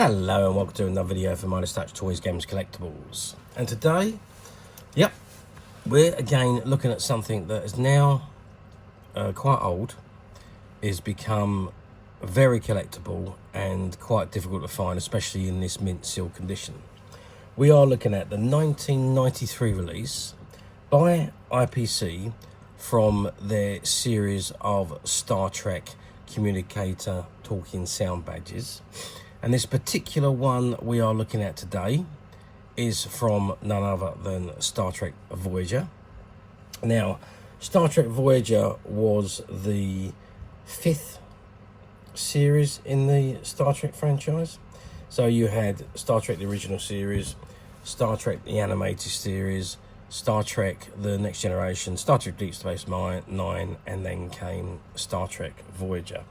Hello and welcome to another video for Midas Touch Toys, Games, Collectibles. And today, we're again looking at something that is now quite old, is become very collectible and quite difficult to find, especially in this mint seal condition. We are looking at the 1993 release by IPC from their series of Star Trek Communicator talking sound badges. And this particular one we are looking at today is from none other than Star Trek Voyager. Now, Star Trek Voyager was the 5th series in the Star Trek franchise. So you had Star Trek the original series, Star Trek the animated series, Star Trek the Next Generation, Star Trek Deep Space Nine, and then came Star Trek Voyager.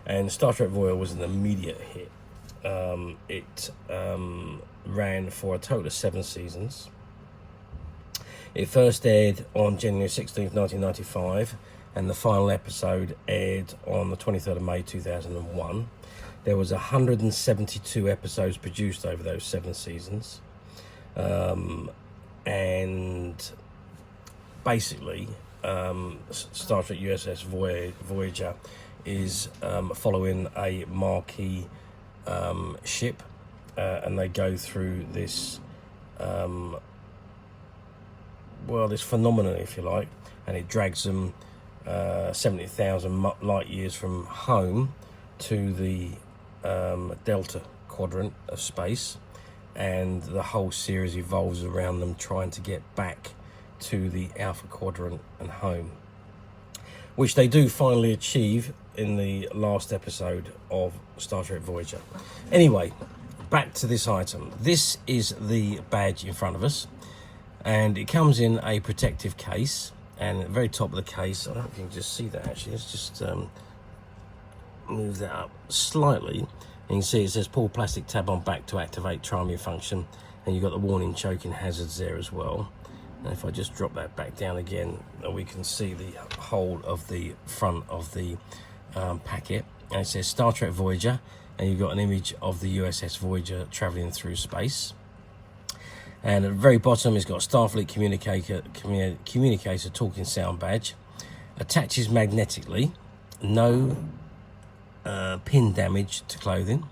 And Star Trek Voyager was an immediate hit. It ran for a total of 7 seasons. It first aired on January 16th, 1995, and the final episode aired on the 23rd of May 2001. There was 172 episodes produced over those 7 seasons. And basically, Star Trek USS Voyager is following a marquee ship, and they go through this this phenomenon, if you like, and it drags them 70,000 light years from home to the Delta quadrant of space, and the whole series evolves around them trying to get back to the Alpha quadrant and home, which they do finally achieve in the last episode of Star Trek Voyager. Anyway, back to this item. This is the badge in front of us, and it comes in a protective case, and at the very top of the case, I don't know if you can just see that actually, let's just move that up slightly, and you can see it says pull plastic tab on back to activate primary function, and you've got the warning choking hazards there as well. And if I just drop that back down again, we can see the whole of the front of the packet, and it says Star Trek Voyager, and you've got an image of the USS Voyager traveling through space. And at the very bottom, it's got Starfleet Communicator talking sound badge. Attaches magnetically, no pin damage to clothing.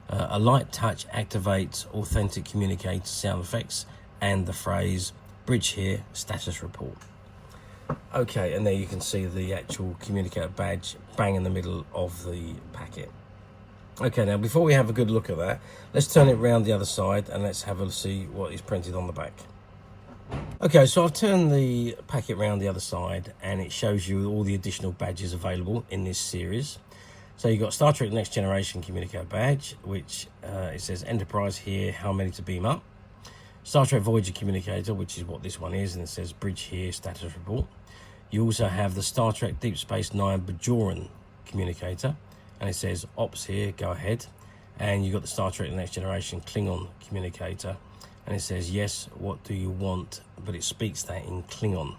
A light touch activates authentic communicator sound effects, and the phrase "bridge here, status report." Okay, and there you can see the actual communicator badge bang in the middle of the packet. Okay, now before we have a good look at that, let's turn it around the other side and let's have a see what is printed on the back. Okay, so I've turned the packet around the other side, and it shows you all the additional badges available in this series. So you've got Star Trek Next Generation Communicator badge, which it says Enterprise here, how many to beam up. Star Trek Voyager Communicator, which is what this one is, and it says bridge here, status report. You also have the Star Trek Deep Space Nine Bajoran Communicator, and it says ops here, go ahead. And you've got the Star Trek Next Generation Klingon Communicator, and it says yes, what do you want, but it speaks that in Klingon.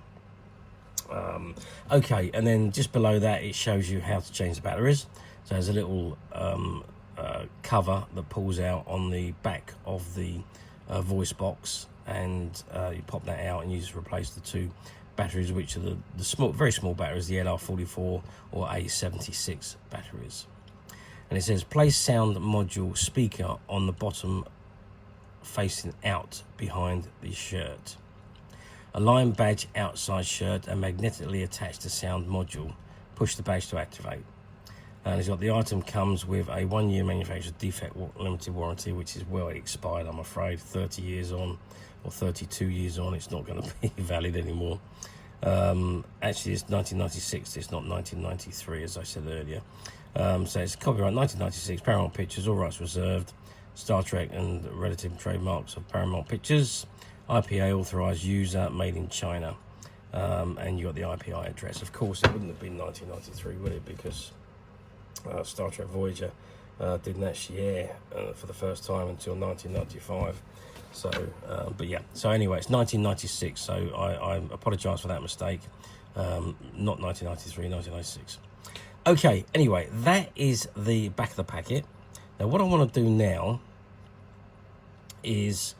Okay, and then just below that it shows you how to change the batteries. So there's a little cover that pulls out on the back of the voice box, and you pop that out and you just replace the 2 batteries, which are the small, very small batteries, the LR44 or A76 batteries. And it says place sound module speaker on the bottom facing out behind the shirt. Align badge outside shirt and magnetically attach the sound module. Push the badge to activate. And it's got the item comes with a 1-year manufacturer defect limited warranty, which is well expired, I'm afraid. 30 years on, or 32 years on, it's not going to be valid anymore. Actually, it's 1996, it's not 1993, as I said earlier. So it's copyright 1996, Paramount Pictures, all rights reserved. Star Trek and relative trademarks of Paramount Pictures. IPI authorized user, made in China. And you got the IPI address. Of course, it wouldn't have been 1993, would it? Because Star Trek Voyager didn't actually air for the first time until 1995. So, but yeah. So anyway, it's 1996. So I apologise for that mistake. Not 1993, 1996. Okay. Anyway, that is the back of the packet. Now, what I want to do now is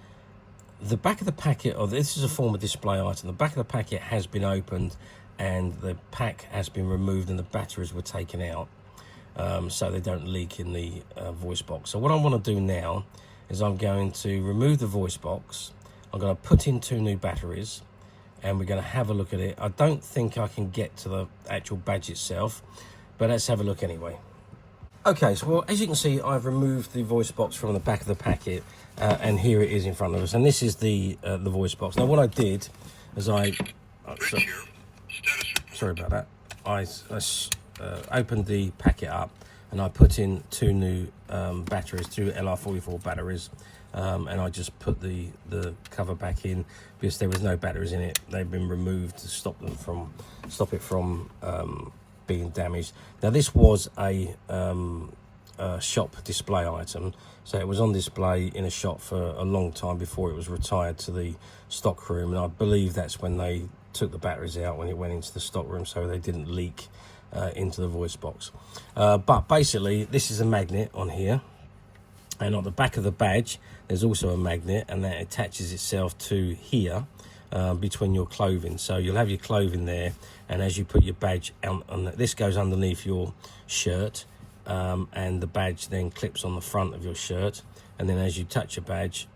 the back of the packet, or this is a former display item, the back of the packet has been opened and the pack has been removed and the batteries were taken out, so they don't leak in the voice box. So what I want to do now is I'm going to remove the voice box, I'm going to put in 2 new batteries, and we're going to have a look at it. I don't think I can get to the actual badge itself, but let's have a look anyway. Okay, so well, as you can see, I've removed the voice box from the back of the packet, and here it is in front of us. And this is the voice box. Now, what I did is sorry about that. I opened the packet up, and I put in 2 new batteries, 2 LR44 batteries, and I just put the cover back in because there was no batteries in it. They've been removed to stop it from being damaged. Now this was a shop display item, so it was on display in a shop for a long time before it was retired to the stock room, and I believe that's when they took the batteries out, when it went into the stock room, so they didn't leak into the voice box. But basically this is a magnet on here, and on the back of the badge there's also a magnet, and that attaches itself to here between your clothing. So you'll have your clothing there, and as you put your badge on this goes underneath your shirt, and the badge then clips on the front of your shirt, and then as you touch your badge,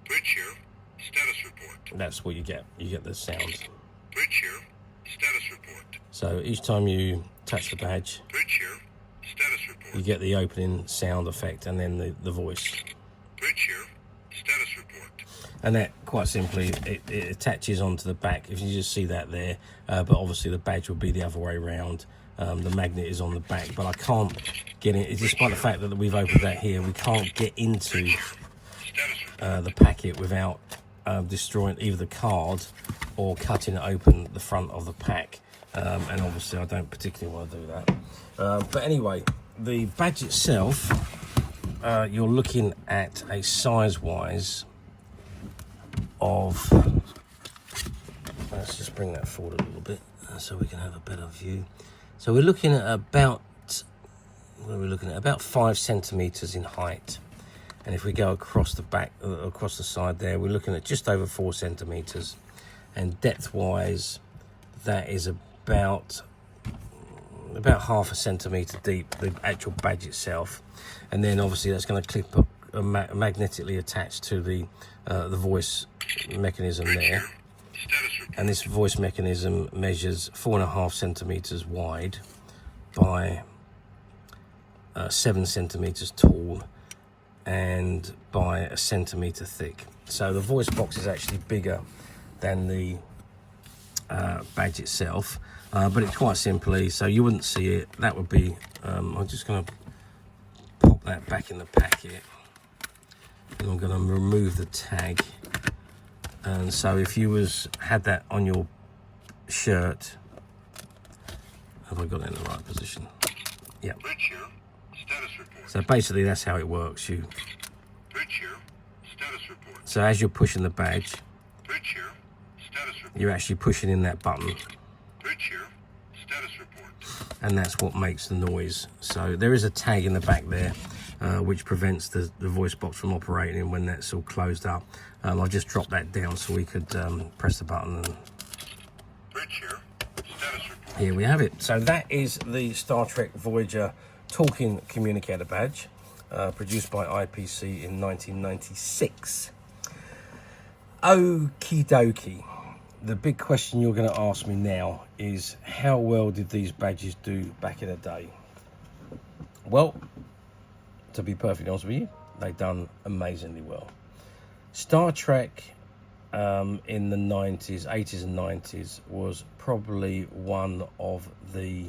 Bridge here, status report. That's what you get the sound. Bridge here, status report. So each time you touch the badge, Bridge here, status report. you get the opening sound effect, and then the voice. Bridge here, status report. And that, quite simply, it attaches onto the back. If you just see that there, but obviously the badge will be the other way around. The magnet is on the back, but I can't get in, despite the fact that we've opened that here, we can't get into the packet without destroying either the card or cutting open the front of the pack. And obviously I don't particularly want to do that. But anyway, the badge itself, you're looking at a size-wise of, let's just bring that forward a little bit so we can have a better view. So we're looking at about, what are we looking at? About 5 centimeters in height. And if we go across the back, across the side there, we're looking at just over 4 centimeters. And depth-wise, that is about half a centimeter deep, the actual badge itself. And then obviously that's going to clip up, magnetically attached to the voice mechanism there. And this voice mechanism measures 4.5 centimeters wide by 7 centimeters tall and by 1 centimeter thick. So the voice box is actually bigger than the badge itself, but it's quite simply, so you wouldn't see it. That would be, I'm just going to pop that back in the packet, and I'm going to remove the tag. And so if you had that on your shirt, have I got it in the right position? Yeah. So basically that's how it works. So as you're pushing the badge, you're actually pushing in that button, and that's what makes the noise. So there is a tag in the back there, which prevents the voice box from operating when that's all closed up. I'll just drop that down so we could press the button, and here we have it. So that is the Star Trek Voyager talking communicator badge, produced by IPC in 1996. Okie dokie. The big question you're going to ask me now is, how well did these badges do back in the day? Well, to be perfectly honest with you, they've done amazingly well. Star Trek in the 90s, 80s and 90s was probably one of the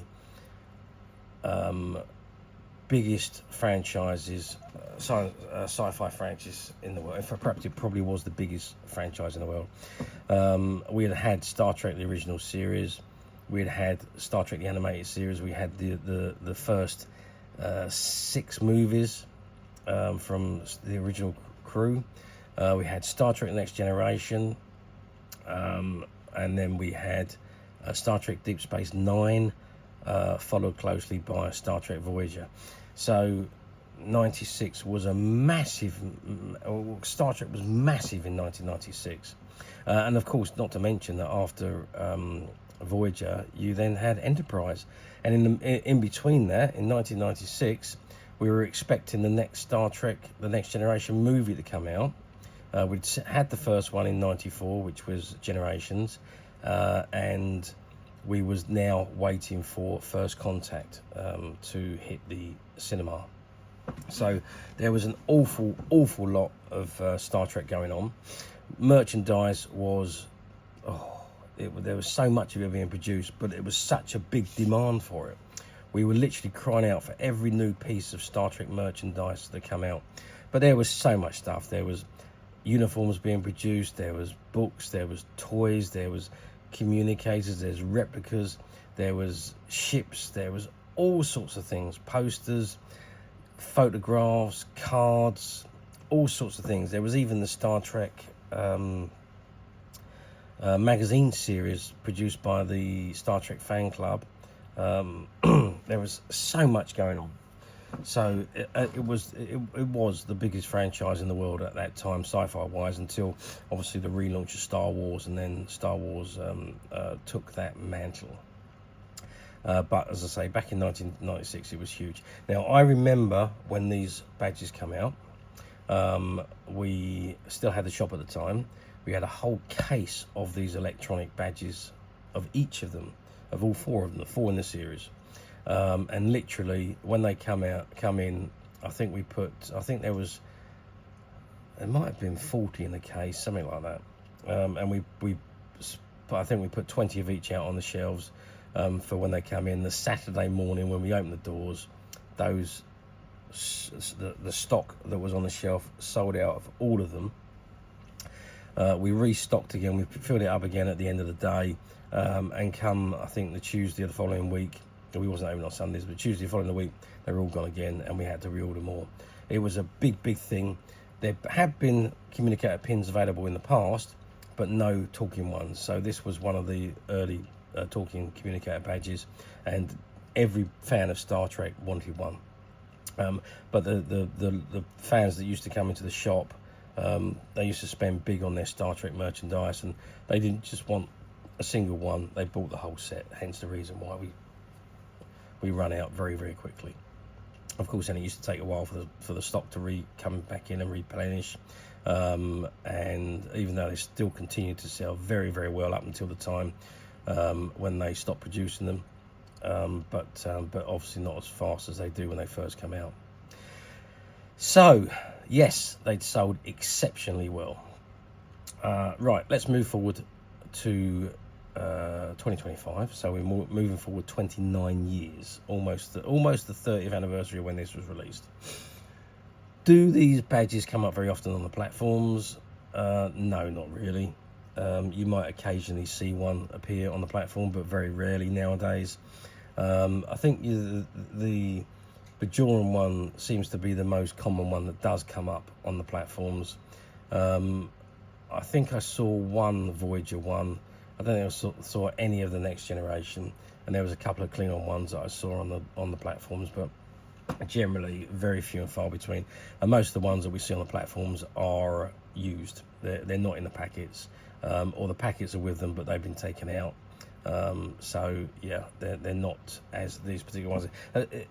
biggest franchises, sci-fi franchise in the world. In fact, perhaps it probably was the biggest franchise in the world. We had Star Trek the original series, we had Star Trek the animated series, we had the first 6 movies from the original crew. We had Star Trek The Next Generation, and then we had Star Trek Deep Space Nine, followed closely by Star Trek Voyager. So 96 was a massive, Star Trek was massive in 1996. And of course, not to mention that after Voyager, you then had Enterprise. And in between that, in 1996, we were expecting the next Star Trek, the Next Generation movie to come out. We'd had the first one in 94, which was Generations, and we was now waiting for First Contact to hit the cinema. So there was an awful lot of Star Trek going on. Merchandise was, there was so much of it being produced, but it was such a big demand for it. We were literally crying out for every new piece of Star Trek merchandise that come out. But there was so much stuff. There was uniforms being produced, there was books, there was toys, there was communicators, there's replicas, there was ships, there was all sorts of things, posters, photographs, cards, all sorts of things. There was even the Star Trek magazine series produced by the Star Trek fan club. There was so much going on. So it was the biggest franchise in the world at that time, sci-fi wise, until obviously the relaunch of Star Wars, and then Star Wars took that mantle. But as I say, back in 1996, it was huge. Now, I remember when these badges come out, we still had the shop at the time. We had a whole case of these electronic badges, of each of them, of all four of them, the four in the series. And literally, when they come in, I think there might have been 40 in the case, something like that. And I think we put 20 of each out on the shelves for when they come in. The Saturday morning when we opened the doors, the stock that was on the shelf sold out of all of them. We restocked again, we filled it up again at the end of the day, and come, I think, the Tuesday of the following week, we wasn't open on Sundays, but Tuesday following the week, they were all gone again, and we had to reorder more. It was a big thing. There had been communicator pins available in the past, but no talking ones. So this was one of the early talking communicator badges, and every fan of Star Trek wanted one. But the fans that used to come into the shop, they used to spend big on their Star Trek merchandise, and they didn't just want a single one, they bought the whole set, hence the reason why we run out very quickly. Of course, then it used to take a while for the stock to come back in and replenish, and even though they still continued to sell very well up until the time when they stopped producing them, but obviously not as fast as they do when they first come out. So yes, they'd sold exceptionally well. Right, let's move forward to 2025. So we're moving forward 29 years, almost the 30th anniversary of when this was released. Do these badges come up very often on the platforms? No, not really. You might occasionally see one appear on the platform, but very rarely nowadays. I think the Bajoran one seems to be the most common one that does come up on the platforms. I think I saw one Voyager one. I don't think I saw any of the Next Generation, and there was a couple of Klingon ones that I saw on the platforms, but generally very few and far between. And most of the ones that we see on the platforms are used. They're not in the packets, or the packets are with them, but they've been taken out. So yeah, they're not as these particular ones.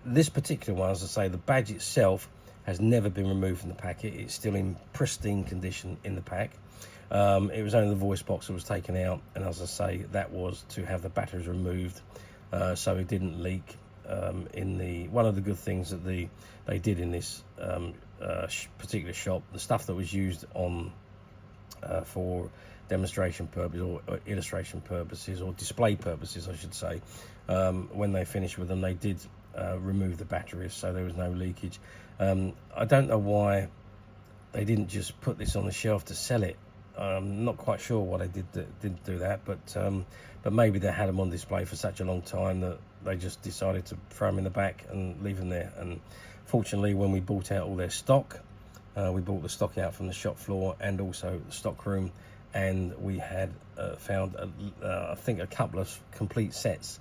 This particular one, as I say, the badge itself has never been removed from the packet. It's still in pristine condition in the pack. It was only the voice box that was taken out, and as I say, that was to have the batteries removed, so it didn't leak. One of the good things that they did in this particular shop, the stuff that was used on for demonstration purposes or illustration purposes or display purposes, I should say, when they finished with them, they did remove the batteries, so there was no leakage. I don't know why they didn't just put this on the shelf to sell it. I'm not quite sure why they didn't do that, but maybe they had them on display for such a long time that they just decided to throw them in the back and leave them there. And fortunately, when we bought out all their stock, we bought the stock out from the shop floor and also the stock room, and we had found I think a couple of complete sets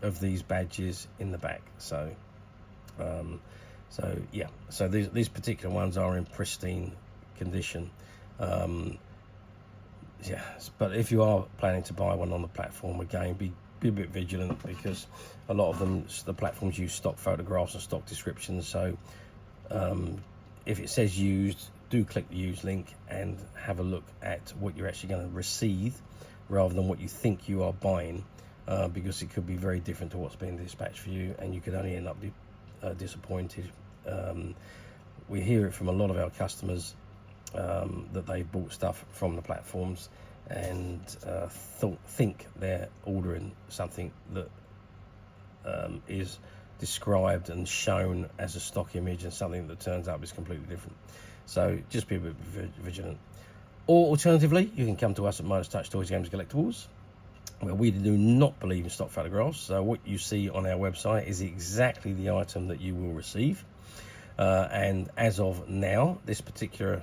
of these badges in the back. So So yeah, so these particular ones are in pristine condition. Yeah, but if you are planning to buy one on the platform, again, be a bit vigilant, because a lot of them, the platforms use stock photographs and stock descriptions. So if it says used, do click the used link and have a look at what you're actually going to receive, rather than what you think you are buying, because it could be very different to what's being dispatched for you, and you could only end up disappointed. We hear it from a lot of our customers, that they bought stuff from the platforms and think they're ordering something that is described and shown as a stock image, and something that turns up is completely different. So just be a bit vigilant. Or alternatively, you can come to us at Midas Touch Toys, Games, Collectibles, where we do not believe in stock photographs. So what you see on our website is exactly the item that you will receive. And as of now, this particular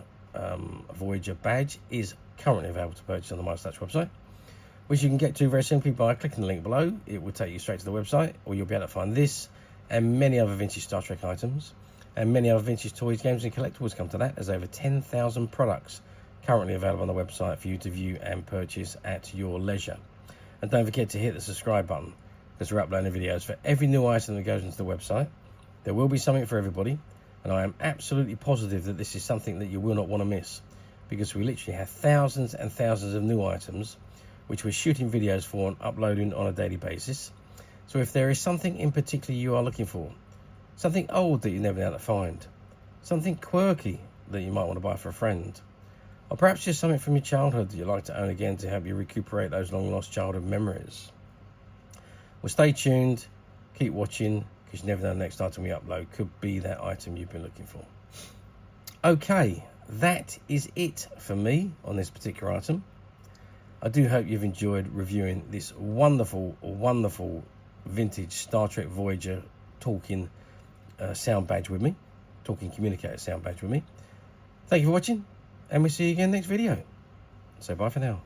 Voyager badge is currently available to purchase on the Midas Touch website, which you can get to very simply by clicking the link below. It will take you straight to the website, or you'll be able to find this and many other vintage Star Trek items, and many other vintage toys, games and collectibles come to that. There's over 10,000 products currently available on the website for you to view and purchase at your leisure. And don't forget to hit the subscribe button, because we're uploading videos for every new item that goes into the website. There will be something for everybody, and I am absolutely positive that this is something that you will not want to miss, because we literally have thousands and thousands of new items which we're shooting videos for and uploading on a daily basis. So if there is something in particular you are looking for, something old that you never been able to find, something quirky that you might want to buy for a friend, or perhaps just something from your childhood that you'd like to own again to help you recuperate those long lost childhood memories, well, stay tuned, keep watching, because you never know the next item we upload could be that item you've been looking for. Okay, that is it for me on this particular item. I do hope you've enjoyed reviewing this wonderful, wonderful vintage Star Trek Voyager talking sound badge with me, talking communicator sound badge with me. Thank you for watching, and we'll see you again next video. So bye for now.